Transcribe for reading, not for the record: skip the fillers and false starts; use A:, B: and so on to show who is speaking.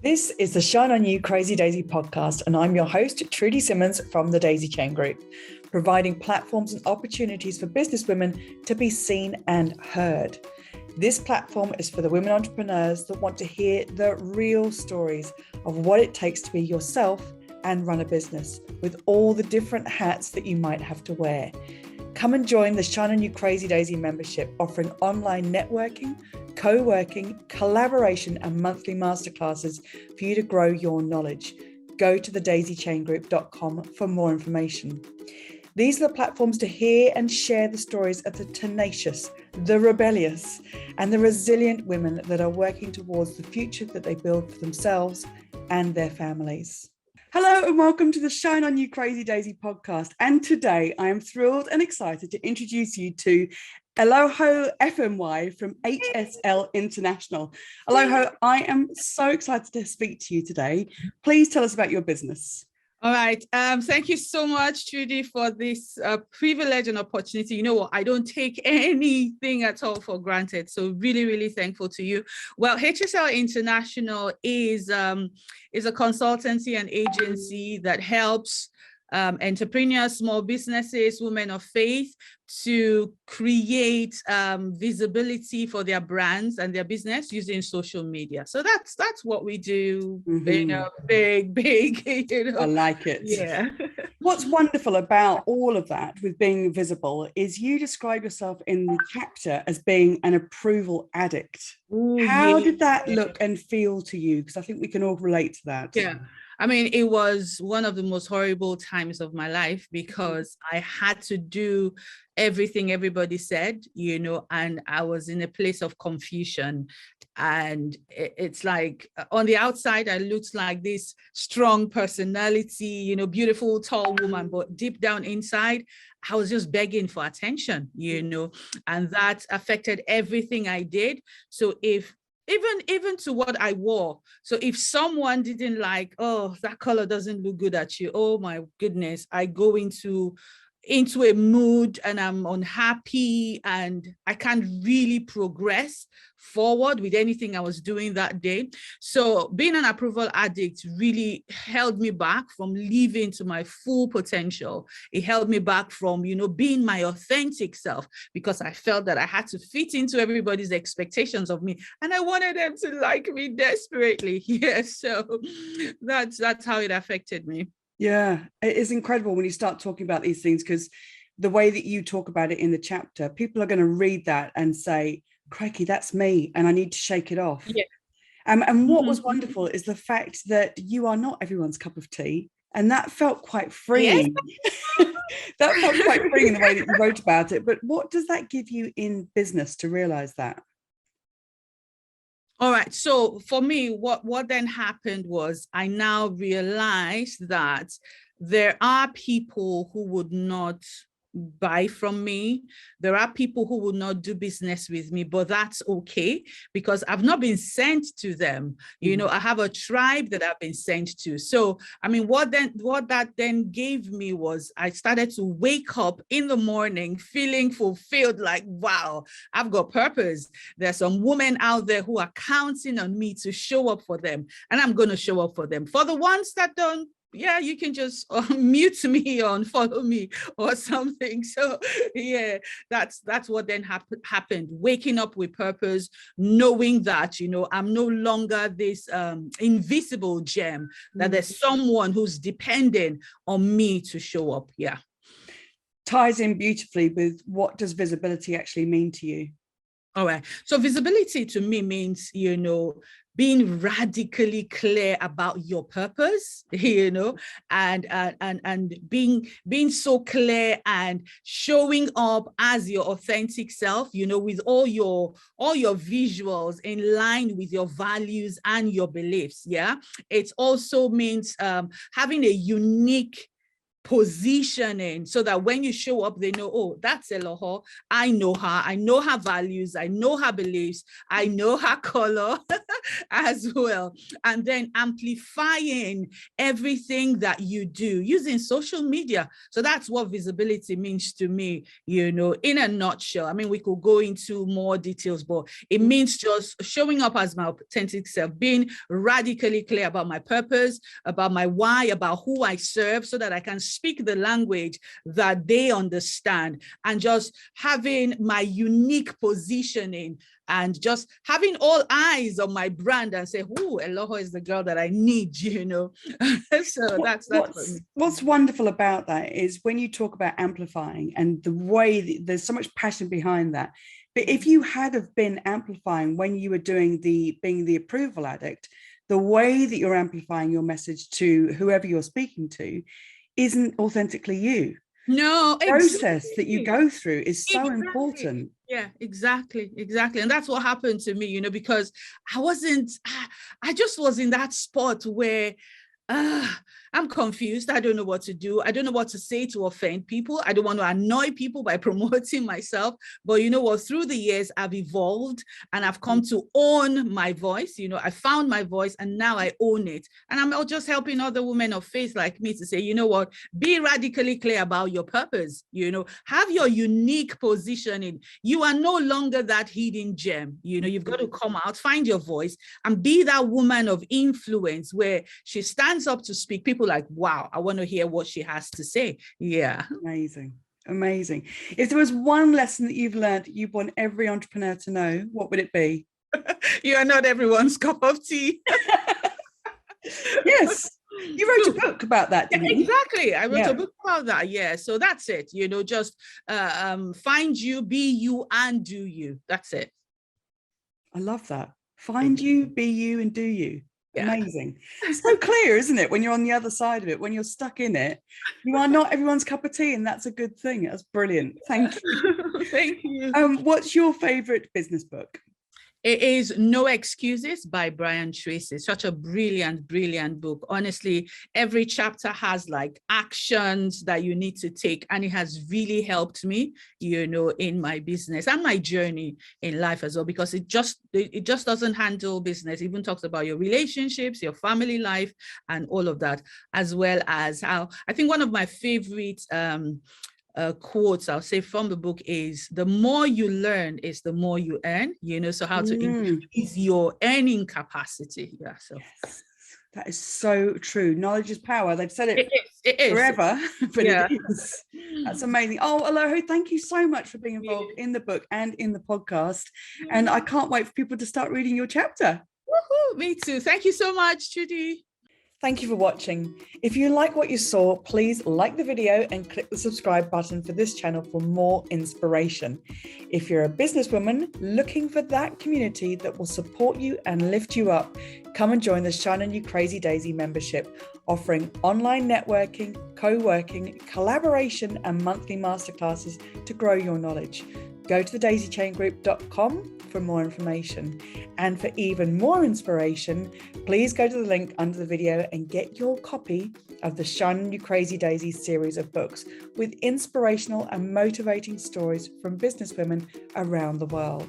A: This is the Shine On You Crazy Daisy podcast, and I'm your host, Trudy Simmons from the Daisy Chain Group, providing platforms and opportunities for businesswomen to be seen and heard. This platform is for the women entrepreneurs that want to hear the real stories of what it takes to be yourself and run a business with all the different hats that you might have to wear. Come and join the Shine On You Crazy Daisy membership, offering online networking, co-working, collaboration, and monthly masterclasses for you to grow your knowledge. Go to thedaisychaingroup.com for more information. These are the platforms to hear and share the stories of the tenacious, the rebellious, and the resilient women that are working towards the future that they build for themselves and their families. Hello and welcome to the Shine On You Crazy Daisy podcast. And today I am thrilled and excited to introduce you to Eloho Efemuai from HSL International. Eloho, I am so excited to speak to you today. Please tell us about your business.
B: All right. Thank you so much, Trudy, for this privilege and opportunity. You know what? I don't take anything at all for granted. So really, really thankful to you. Well, HSL International is a consultancy and agency that helps entrepreneurs, small businesses, women of faith to create visibility for their brands and their business using social media. So that's what we do.
A: Mm-hmm.
B: You know, big. You know.
A: I like it.
B: Yeah.
A: What's wonderful about all of that with being visible is you describe yourself in the chapter as being an approval addict.
B: Ooh,
A: How did that look and feel to you? Because I think we can all relate to that.
B: Yeah. I mean, it was one of the most horrible times of my life because I had to do everything everybody said, you know, and I was in a place of confusion. And it's like on the outside, I looked like this strong personality, you know, beautiful, tall woman, but deep down inside, I was just begging for attention, you know, and that affected everything I did. So even to what I wore. So if someone didn't like, oh, that color doesn't look good at you, oh my goodness, I go into a mood and I'm unhappy and I can't really progress forward with anything I was doing that day. So being an approval addict really held me back from living to my full potential. It held me back from, you know, being my authentic self because I felt that I had to fit into everybody's expectations of me and I wanted them to like me desperately. Yeah, so that's how it affected me.
A: Yeah, it is incredible when you start talking about these things because the way that you talk about it in the chapter, people are going to read that and say, crikey, that's me, and I need to shake it off.
B: Yeah.
A: And what was wonderful is the fact that you are not everyone's cup of tea, and that felt quite freeing. Yes. That felt quite freeing in the way that you wrote about it. But what does that give you in business to realize that?
B: All right. So for me, what then happened was I now realized that there are people who would not buy from me. There are people who will not do business with me, but that's okay because I've not been sent to them. You know, I have a tribe that I've been sent to. So, I mean, what that then gave me was I started to wake up in the morning feeling fulfilled, like, wow, I've got purpose. There's some women out there who are counting on me to show up for them, and I'm going to show up for them. For the ones that don't, yeah, you can just mute me or unfollow me or something. So yeah, that's what then happened. Waking up with purpose, knowing that, you know, I'm no longer this invisible gem, that there's someone who's dependent on me to show up. Yeah.
A: Ties in beautifully with what does visibility actually mean to you?
B: All right. So visibility to me means, you know, being radically clear about your purpose, you know, and being so clear and showing up as your authentic self, you know, with all your visuals in line with your values and your beliefs. Yeah. It also means having a unique positioning so that when you show up, they know, oh, that's Eloho. I know her values, I know her beliefs, I know her color as well. And then amplifying everything that you do using social media. So that's what visibility means to me, in a nutshell. I mean, we could go into more details, but it means just showing up as my authentic self, being radically clear about my purpose, about my why, about who I serve, so that I can speak the language that they understand, and just having my unique positioning and just having all eyes on my brand and say, oh, Eloho is the girl that I need, So that's
A: what's wonderful about that is when you talk about amplifying and the way that there's so much passion behind that. But if you had have been amplifying when you were being the approval addict, the way that you're amplifying your message to whoever you're speaking to isn't authentically you.
B: No,
A: the process that you go through is so important.
B: Yeah, exactly. And that's what happened to me, because I just was in that spot where I'm confused. I don't know what to do. I don't know what to say to offend people. I don't want to annoy people by promoting myself. But you know what? Through the years, I've evolved and I've come to own my voice. I found my voice and now I own it. And I'm just helping other women of faith like me to say, you know what? Be radically clear about your purpose. Have your unique positioning. You are no longer that hidden gem. You've got to come out, find your voice, and be that woman of influence where she stands up to speak. People like, wow, I want to hear what she has to say. Yeah.
A: Amazing. If there was one lesson that you've learned you want every entrepreneur to know, what would it be?
B: You are not everyone's cup of tea.
A: Yes. You wrote a book about that, didn't you?
B: Exactly. I wrote a book about that. Yeah. So that's it. Just find you, be you, and do you. That's it.
A: I love that. Find you, be you, and do you.
B: Yeah.
A: Amazing. So clear, isn't it? When you're on the other side of it, when you're stuck in it, you are not everyone's cup of tea, and that's a good thing. That's brilliant. Thank you.
B: Thank you.
A: What's your favorite business book?
B: It is No Excuses by Brian Tracy. Such a brilliant book. Honestly, every chapter has like actions that you need to take. And it has really helped me, in my business and my journey in life as well, because it just doesn't handle business. It even talks about your relationships, your family life, and all of that, as well as how I think one of my favorite quotes I'll say from the book is, the more you learn is the more you earn, so how to increase your earning capacity. Yeah. So yes,
A: that is so true. Knowledge is power. They've said it
B: is
A: forever, but it is. That's amazing. Oh, Eloho, thank you so much for being involved in the book and in the podcast. And I can't wait for people to start reading your chapter.
B: Woohoo, me too. Thank you so much, Trudy.
A: Thank you for watching. If you like what you saw, please like the video and click the subscribe button for this channel for more inspiration. If you're a businesswoman looking for that community that will support you and lift you up, come and join the Shine On You Crazy Daisy membership, offering online networking, co-working, collaboration, and monthly masterclasses to grow your knowledge. Go to thedaisychaingroup.com for more information. And for even more inspiration, please go to the link under the video and get your copy of the Shine On You Crazy Daisy series of books with inspirational and motivating stories from businesswomen around the world.